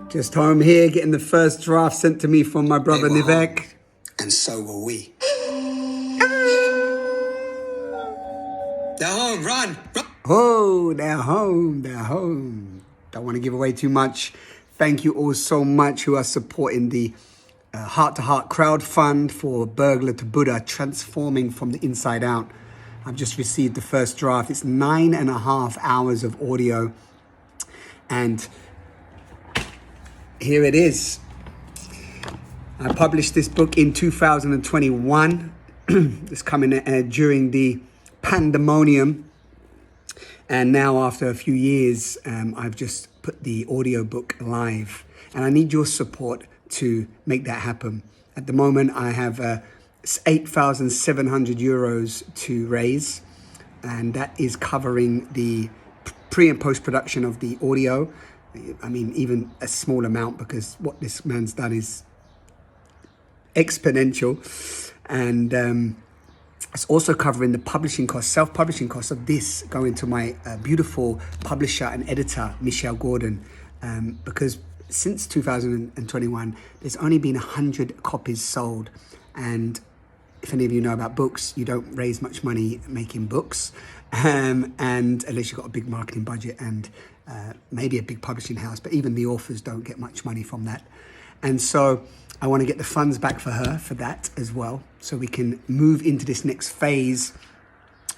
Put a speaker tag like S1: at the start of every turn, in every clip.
S1: Just home here, getting the first draft sent to me from my brother Nivek.
S2: And so were we. They're home, run!
S1: Oh, they're home, they're home. Don't want to give away too much. Thank you all so much who are supporting the Heart to Heart crowd fund for Burglar to Buddha, transforming from the inside out. I've just received the first draft. It's 9.5 hours of audio. And here it is. I published this book in 2021. It's coming during the pandemonium. And now after a few years, I've just put the audiobook live. And I need your support to make that happen. At the moment, I have 8,700 euros to raise. And that is covering the pre and post-production of the audio. I mean, even a small amount, because what this man's done is exponential. And it's also covering the publishing costs, self-publishing costs of this going to my beautiful publisher and editor, Michelle Gordon, because since 2021, there's only been 100 copies sold. And if any of you know about books, you don't raise much money making books, and unless you've got a big marketing budget and maybe a big publishing house, but even the authors don't get much money from that. And so I want to get the funds back for her for that as well, so we can move into this next phase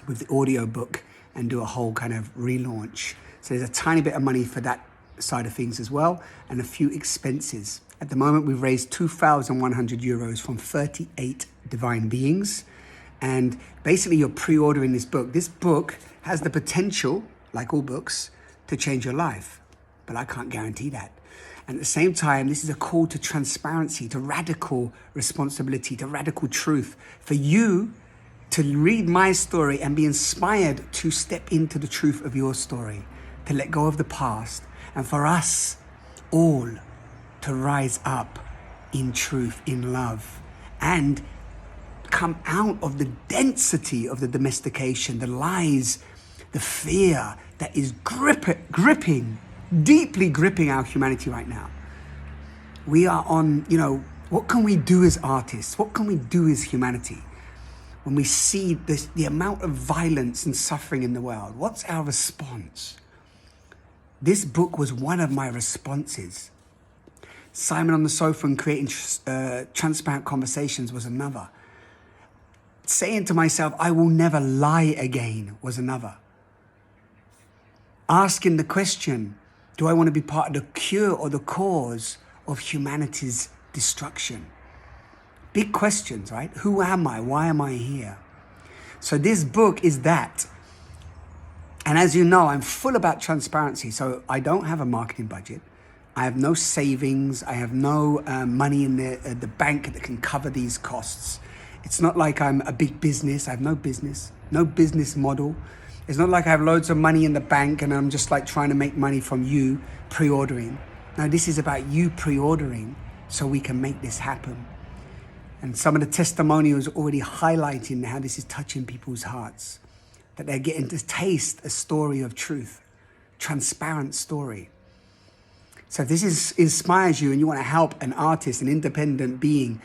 S1: with the audiobook and do a whole kind of relaunch. So there's a tiny bit of money for that side of things as well, and a few expenses. At the moment, we've raised 2,100 euros from 38 divine beings. And basically you're pre-ordering this book. This book has the potential, like all books, to change your life, but I can't guarantee that. And at the same time, this is a call to transparency, to radical responsibility, to radical truth, for you to read my story and be inspired to step into the truth of your story, to let go of the past, and for us all to rise up in truth, in love, and come out of the density of the domestication, the lies, the fear that is deeply gripping our humanity right now. We are on, what can we do as artists? What can we do as humanity when we see the amount of violence and suffering in the world? What's our response? This book was one of my responses. Simon on the Sofa and creating transparent conversations was another. Saying to myself, I will never lie again, was another. Asking the question, do I want to be part of the cure or the cause of humanity's destruction? Big questions, right? Who am I? Why am I here? So this book is that. And as you know, I'm full about transparency. So I don't have a marketing budget. I have no savings. I have no money in the bank that can cover these costs. It's not like I'm a big business. I have no business model. It's not like I have loads of money in the bank and I'm just like trying to make money from you pre-ordering. No, this is about you pre-ordering so we can make this happen. And some of the testimonials already highlighting how this is touching people's hearts, that they're getting to taste a story of truth, transparent story. So if this inspires you and you want to help an artist, an independent being,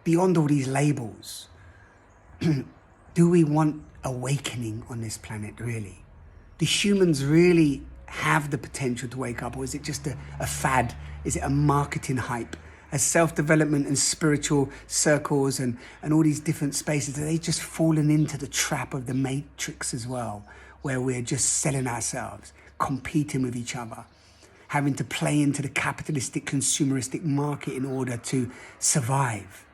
S1: beyond all these labels, do we want awakening on this planet, really? Do humans really have the potential to wake up, or is it just a fad? Is it a marketing hype? As self-development and spiritual circles and all these different spaces, are they just fallen into the trap of the matrix as well, where we're just selling ourselves, competing with each other, having to play into the capitalistic, consumeristic market in order to survive?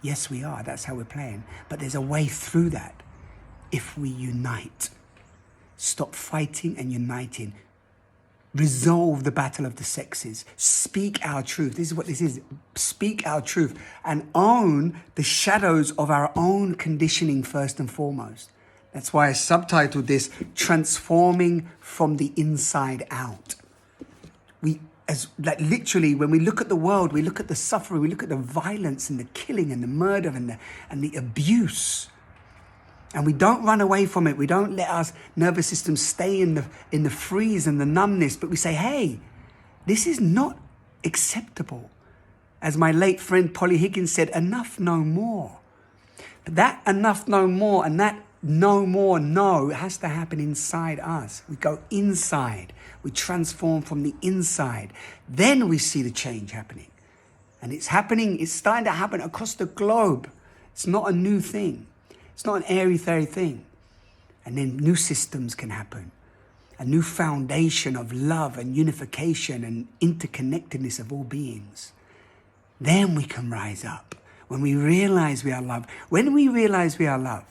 S1: Yes, we are. That's how we're playing. But there's a way through that if we unite. Stop fighting and uniting. Resolve the battle of the sexes. Speak our truth. This is what this is. Speak our truth and own the shadows of our own conditioning first and foremost. That's why I subtitled this, Transforming from the Inside Out. Literally, when we look at the world, we look at the suffering, we look at the violence and the killing and the murder and the abuse. And we don't run away from it. We don't let our nervous system stay in the freeze and the numbness, but we say, hey, This is not acceptable. As my late friend Polly Higgins said, enough no more. But that enough no more and that no more no has to happen inside us. We go inside. We transform from the inside. Then we see the change happening. And it's happening, it's starting to happen across the globe. It's not a new thing. It's not an airy-fairy thing. And then new systems can happen. A new foundation of love and unification and interconnectedness of all beings. Then we can rise up. When we realize we are love. When we realize we are love.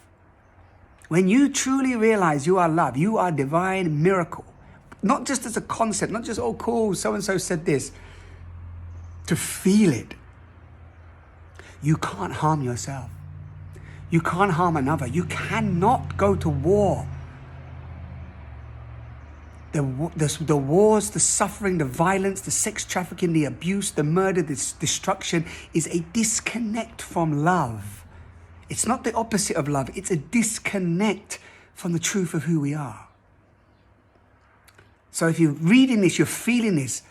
S1: When you truly realize you are love, you are divine miracle. Not just as a concept, not just, oh cool, so-and-so said this. To feel it. You can't harm yourself. You can't harm another. You cannot go to war. The wars, the suffering, the violence, the sex trafficking, the abuse, the murder, the destruction is a disconnect from love. It's not the opposite of love. It's a disconnect from the truth of who we are. So if you're reading this, you're feeling this,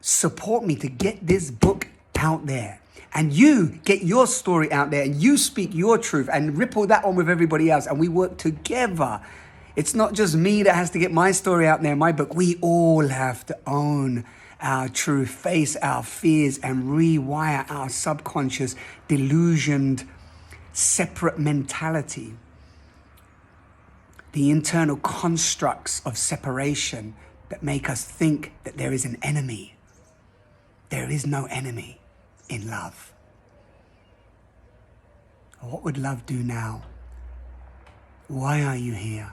S1: support me to get this book out there. And you get your story out there and you speak your truth and ripple that on with everybody else. And we work together. It's not just me that has to get my story out there in my book. We all have to own our truth, face our fears and rewire our subconscious, delusioned, separate mentality. The internal constructs of separation that make us think that there is an enemy. There is no enemy in love. What would love do now? Why are you here?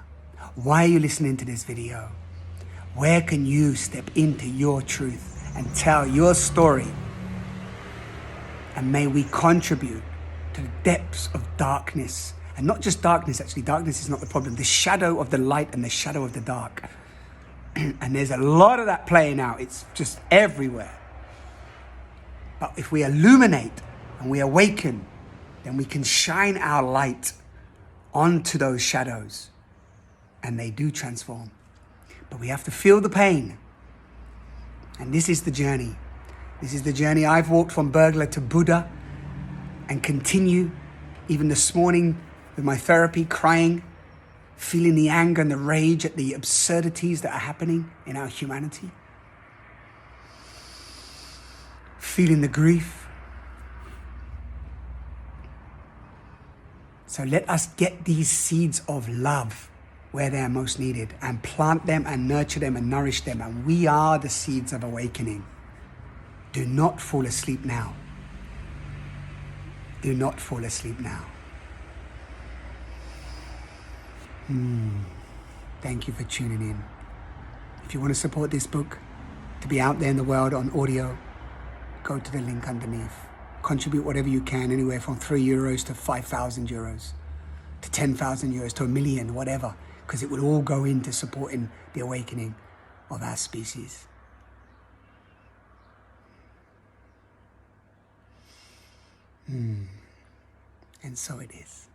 S1: Why are you listening to this video? Where can you step into your truth and tell your story? And may we contribute to the depths of darkness. And not just darkness, actually, darkness is not the problem. The shadow of the light and the shadow of the dark. And there's a lot of that playing out. It's just everywhere. But if we illuminate and we awaken, then we can shine our light onto those shadows. And they do transform. But we have to feel the pain. And this is the journey. This is the journey I've walked from burglar to Buddha and continue even this morning with my therapy, crying, feeling the anger and the rage at the absurdities that are happening in our humanity. Feeling the grief. So let us get these seeds of love where they are most needed and plant them and nurture them and nourish them. And we are the seeds of awakening. Do not fall asleep now. Do not fall asleep now. Thank you for tuning in. If you want to support this book to be out there in the world on audio, go to the link underneath. Contribute whatever you can, anywhere from €3 to 5,000 euros, to 10,000 euros, to 1 million, whatever, because it will all go into supporting the awakening of our species. And so it is.